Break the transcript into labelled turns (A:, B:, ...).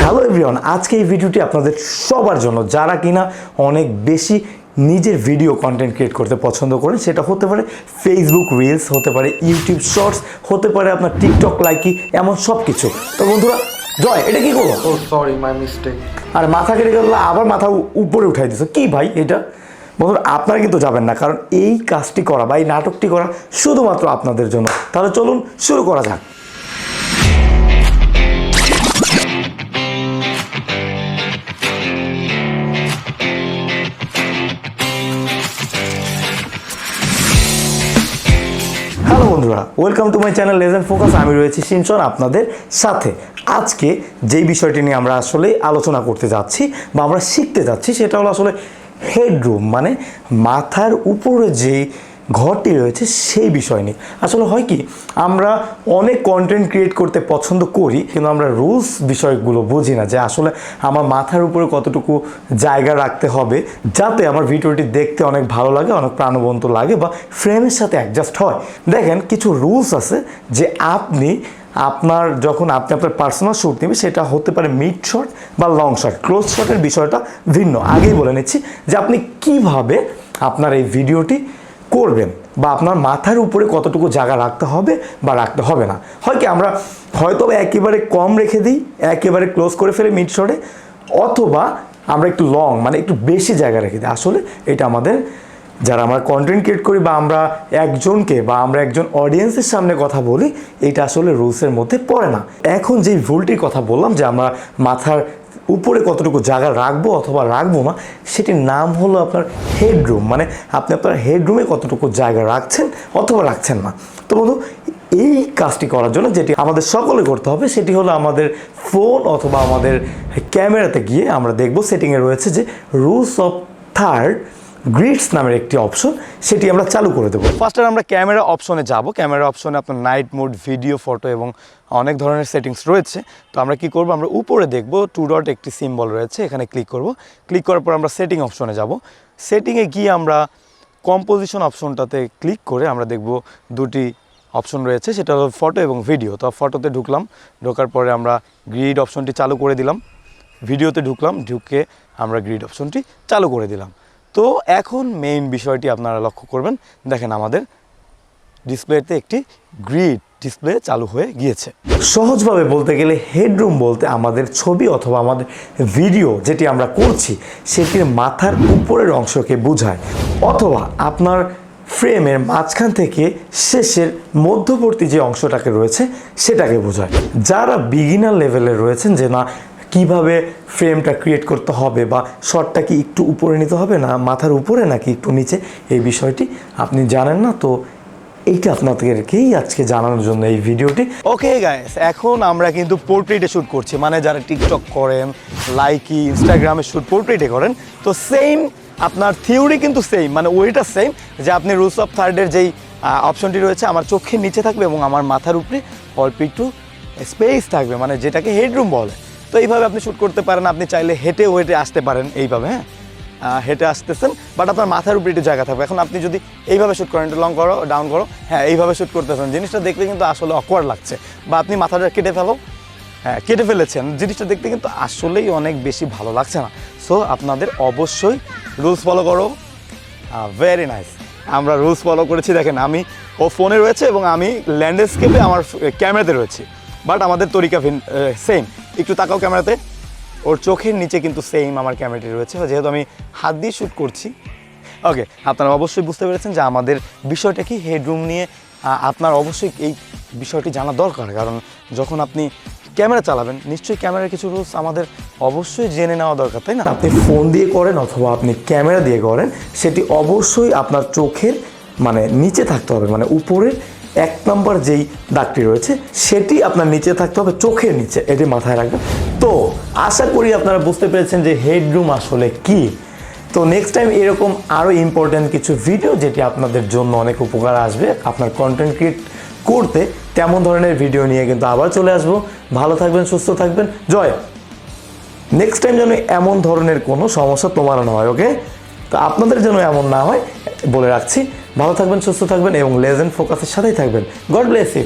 A: Hello everyone, আজকে এই ভিডিওটি আপনাদের সবার জন্য যারা কিনা অনেক বেশি নিজের ভিডিও কন্টেন্ট ক্রিয়েট করতে পছন্দ করেন। সেটা হতে পারে ফেসবুক রিলস, হতে পারে ইউটিউব শর্টস, হতে পারে আপনার টিকটক লাইকি, এমন সব কিছু। তো বন্ধুরা, জয় এটা কি করবো?
B: ও সরি, মাই মিস্টেক।
A: আর মাথা কেটে গেল, আবার মাথা উপরে উঠাই দিছো কি ভাই? এটা বন্ধুরা আপনারা কিন্তু যাবেন না, কারণ এই কাজটি করা বা এই নাটকটি করা শুধুমাত্র আপনাদের জন্য। তাহলে চলুন শুরু করা যাক। হ্যালো বন্ধুরা, welcome to my channel legend focus. আমি রয়েছি শিমসন আপনাদের সাথে। আজকে যেই বিষয়টি নিয়ে আমরা আসলে আলোচনা করতে যাচ্ছি বা আমরা শিখতে যাচ্ছি, সেটা হলো আসলে হেডরুম, মানে মাথার উপরে যে ঘরটি রয়েছে সেই বিষয় নিয়ে। আসলে হয় কি, আমরা অনেক কন্টেন্ট ক্রিয়েট করতে পছন্দ করি, কিন্তু আমরা রুলস বিষয়গুলো বুঝি না যে আসলে আমার মাথার উপরে কতটুকু জায়গা রাখতে হবে যাতে আমার ভিডিওটি দেখতে অনেক ভালো লাগে, অনেক প্রাণবন্ত লাগে বা ফ্রেমের সাথে অ্যাডজাস্ট হয়। দেখেন, কিছু রুলস আছে যে আপনার যখন আপনি আপনার পার্সোনাল শ্যুট নেবেন, সেটা হতে পারে মিড শট বা লং শট। ক্লোজ শটের বিষয়টা ভিন্ন। আগেই বলে নিচ্ছি যে আপনি কিভাবে আপনার এই ভিডিওটি করবেন বা আপনার মাথার উপরে কতটুকু জায়গা রাখতে হবে বা রাখতে হবে না। হয় কি, আমরা হয়তো একেবারে কম রেখে দিই, একেবারে ক্লোজ করে ফেলে মিড শটে, অথবা আমরা একটু লং মানে একটু বেশি জায়গা রেখে দিই। আসলে এটা আমাদের যারা আমরা কন্টেন্ট ক্রিয়েট করি বা আমরা একজনকে বা আমরা একজন অডিয়েন্সের সামনে কথা বলি, এটা আসলে রুলসের মধ্যে পড়ে না। এখন যেই ভুলটির কথা বললাম যে আমরা মাথার উপরে কতটুকু জায়গা রাখবো অথবা রাখবো না, সেটির নাম হলো আপনার হেডরুম। মানে আপনি আপনার হেডরুমে কতটুকু জায়গা রাখছেন অথবা রাখছেন না। তো বন্ধু, এই কাজটি করার জন্য যেটি আমাদের সকলে করতে হবে, সেটি হলো আমাদের ফোন অথবা আমাদের ক্যামেরাতে গিয়ে আমরা দেখব সেটিংয়ে রয়েছে যে রুলস অফ থার্ড গ্রিডস নামের একটি অপশন, সেটি আমরা চালু করে দেবো। ফার্স্টে আমরা ক্যামেরা অপশনে যাব। ক্যামেরা অপশনে আপনার নাইট মোড, ভিডিও, ফটো এবং অনেক ধরনের সেটিংস রয়েছে। তো আমরা কি করব, আমরা উপরে দেখব টু ডট একটি সিম্বল রয়েছে, এখানে ক্লিক করব। ক্লিক করার পর আমরা সেটিং অপশনে যাব। সেটিংয়ে গিয়ে আমরা কম্পোজিশন অপশনটাতে ক্লিক করে আমরা দেখব দুটি অপশন রয়েছে, সেটা হলো ফটো এবং ভিডিও। তো ফটোতে ঢুকলাম, ঢোকার পরে আমরা গ্রিড অপশনটি চালু করে দিলাম। ভিডিওতে ঢুকলাম, ঢুকে আমরা গ্রিড অপশনটি চালু করে দিলাম। তো এখন মেইন বিষয়টি আপনারা লক্ষ্য করবেন, দেখেন আমাদের ডিসপ্লেতে একটি গ্রিড ডিসপ্লে চালু হয়ে গিয়েছে। সহজভাবে বলতে গেলে হেডরুম বলতে আমাদের ছবি অথবা আমাদের ভিডিও যেটি আমরা করছি সেটির মাথার উপরের অংশকে বোঝায়, অথবা আপনার ফ্রেমের মাঝখান থেকে শেষের মধ্যবর্তী যে অংশটাকে রয়েছে সেটাকে বোঝায়। যারা বিগিনার লেভেলে রয়েছেন যে না কিভাবে ফ্রেমটা ক্রিয়েট করতে হবে বা শটটা কি একটু উপরে নিতে হবে না মাথার উপরে নাকি একটু নিচে, এই বিষয়টি আপনি জানেন না, তো এইটা আপনাদেরকেই আজকে জানানোর জন্য এই ভিডিওটি। ওকে গাইস, এখন আমরা কিন্তু পোর্ট্রেটে শ্যুট করছি, মানে যারা টিকটক করেন, লাইকি, ইনস্টাগ্রামে শ্যুট পোর্ট্রেটে করেন, তো সেম আপনার থিওরি কিন্তু সেম, মানে ওইটা সেম যে আপনি রুলস অফ থার্ডের যেই অপশনটি রয়েছে আমার চোখের নিচে থাকবে এবং আমার মাথার উপরে অল্প একটু স্পেস থাকবে, মানে যেটাকে হেডরুম বলে। তো এইভাবে আপনি শ্যুট করতে পারেন। আপনি চাইলে হেঁটে আসতে পারেন এইভাবে, হ্যাঁ হেঁটে আসতেছেন, বাট আপনার মাথার উপরে একটু জায়গা থাকবে। এখন আপনি যদি এইভাবে শ্যুট করেন, একটু লং করো, ডাউন করো, হ্যাঁ এইভাবে শ্যুট করতেছেন, জিনিসটা দেখতে কিন্তু আসলে অকওয়ার্ড লাগছে। বা আপনি মাথাটা কেটে ফেলো, হ্যাঁ কেটে ফেলেছেন, জিনিসটা দেখতে কিন্তু আসলেই অনেক বেশি ভালো লাগছে না। সো আপনাদের অবশ্যই রুলস ফলো করো। ভেরি নাইস, আমরা রুলস ফলো করেছি। দেখেন, আমি ও ফোনে রয়েছে এবং আমি ল্যান্ডস্কেপে আমার ক্যামেরাতে রয়েছি, বাট আমাদের তরিকা সেম। একটু তাকাও ক্যামেরাতে, ওর চোখের নিচে কিন্তু সেম আমার ক্যামেরাটি রয়েছে, যেহেতু আমি হাত দিয়ে শ্যুট করছি। ওকে, আপনারা অবশ্যই বুঝতে পেরেছেন যে আমাদের বিষয়টা কি হেডরুম নিয়ে। আপনার অবশ্যই এই বিষয়টি জানা দরকার, কারণ যখন আপনি ক্যামেরা চালাবেন নিশ্চয়ই ক্যামেরার কিছু রুলস আমাদের অবশ্যই জেনে নেওয়া দরকার, তাই না? আপনি ফোন দিয়ে করেন অথবা আপনি ক্যামেরা দিয়ে করেন, সেটি অবশ্যই আপনার চোখের মানে নিচে থাকতে হবে, মানে উপরের 1 নম্বর যেই দাগটি রয়েছে সেটি আপনার নিচে থাকতে হবে, চোখের নিচে, এটি মাথায় রাখবেন। তো আশা করি আপনারা বুঝতে পেরেছেন যে হেডরুম আসলে কি। তো নেক্সট টাইম এরকম আরও ইম্পর্ট্যান্ট কিছু ভিডিও যেটি আপনাদের জন্য অনেক উপকার আসবে আপনার কন্টেন্ট ক্রিয়েট করতে, তেমন ধরনের ভিডিও নিয়ে কিন্তু আবার চলে আসবো। ভালো থাকবেন, সুস্থ থাকবেন। জয়, নেক্সট টাইম যেন এমন ধরনের কোনো সমস্যা তোমার না হয়। ওকে, তো আপনাদের যেন এমন না হয় বলে রাখছি। ভালো থাকবেন, সুস্থ থাকবেন এবং লেজেন্ড ফোকাসের সাথেই থাকবেন। God bless you.